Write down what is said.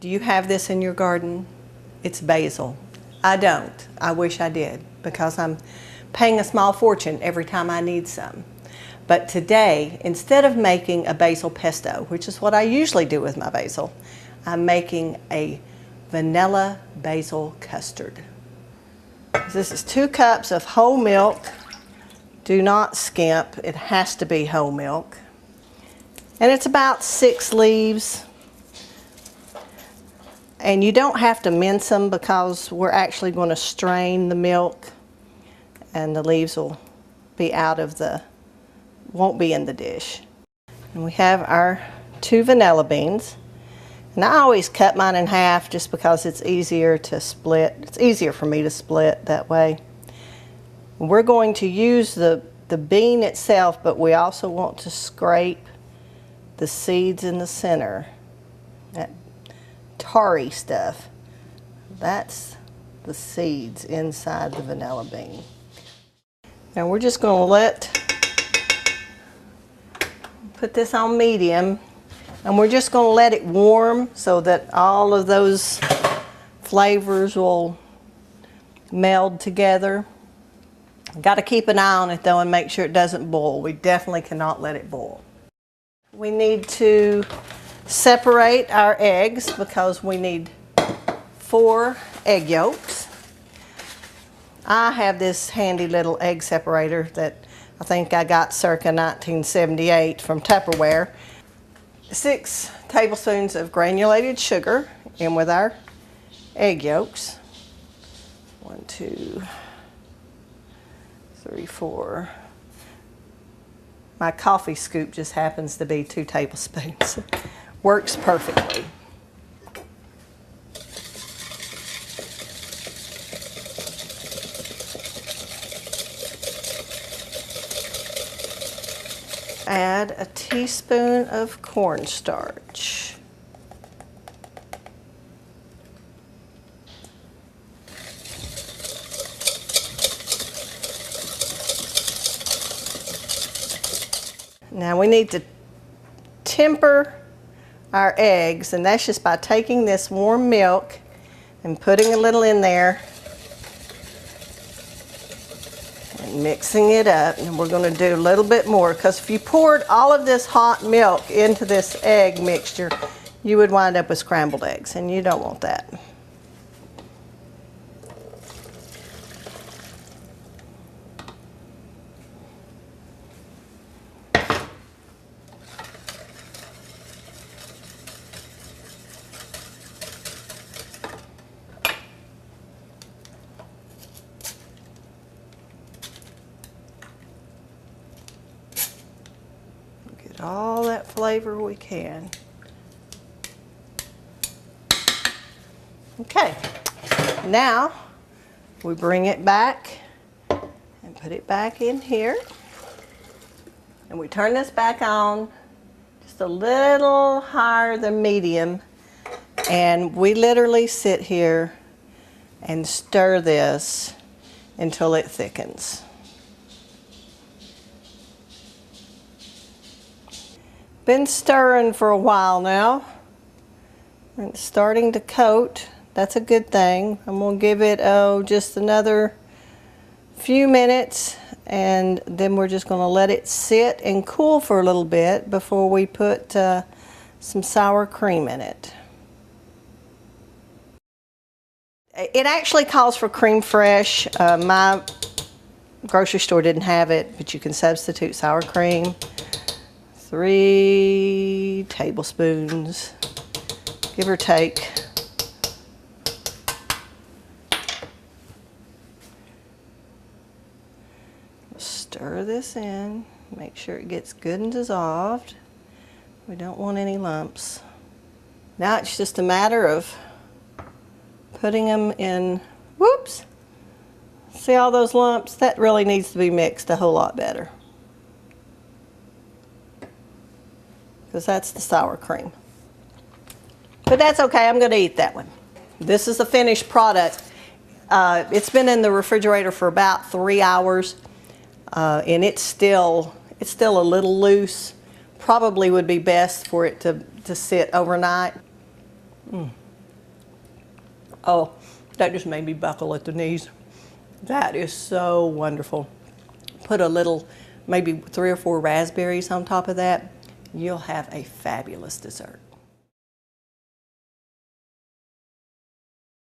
Do you have this in your garden? It's basil. I don't. I wish I did, because I'm paying a small fortune every time I need some. But today, instead of making a basil pesto, which is what I usually do with my basil, I'm making a vanilla basil custard. This is 2 cups of whole milk. Do not skimp. It has to be whole milk. And it's about 6 leaves. And you don't have to mince them, because we're actually going to strain the milk, and the leaves will be out of the, won't be in the dish. And we have our 2 vanilla beans. And I always cut mine in half just because it's easier to split. It's easier for me to split that way. We're going to use the bean itself, but we also want to scrape the seeds in the center. That tarry stuff. That's the seeds inside the vanilla bean. Now we're just going to put this on medium, and we're just going to let it warm so that all of those flavors will meld together. Got to keep an eye on it though and make sure it doesn't boil. We definitely cannot let it boil. We need to separate our eggs because we need 4 egg yolks. I have this handy little egg separator that I think I got circa 1978 from Tupperware. 6 tablespoons of granulated sugar in with our egg yolks. 1, 2, 3, 4. My coffee scoop just happens to be 2 tablespoons. Works perfectly. Add a teaspoon of cornstarch. Now we need to temper our eggs, and that's just by taking this warm milk and putting a little in there and mixing it up. And we're going to do a little bit more, because if you poured all of this hot milk into this egg mixture, you would wind up with scrambled eggs, and you don't want that. All that flavor we can. Okay, now we bring it back and put it back in here, and we turn this back on just a little higher than medium, and we literally sit here and stir this until it thickens. Been stirring for a while now, and it's starting to coat. That's a good thing. I'm going to give it just another few minutes, and then we're just going to let it sit and cool for a little bit before we put some sour cream in it. It actually calls for creme fraiche. My grocery store didn't have it, but you can substitute sour cream. 3 tablespoons, give or take. Stir this in, make sure it gets good and dissolved. We don't want any lumps. Now it's just a matter of putting them in, whoops, see all those lumps? That really needs to be mixed a whole lot better, because that's the sour cream. But that's okay, I'm going to eat that one. This is the finished product. It's been in the refrigerator for about 3 hours, and it's still a little loose. Probably would be best for it to sit overnight. Oh, that just made me buckle at the knees. That is so wonderful. Put a little, maybe 3 or 4 raspberries on top of that. You'll have a fabulous dessert.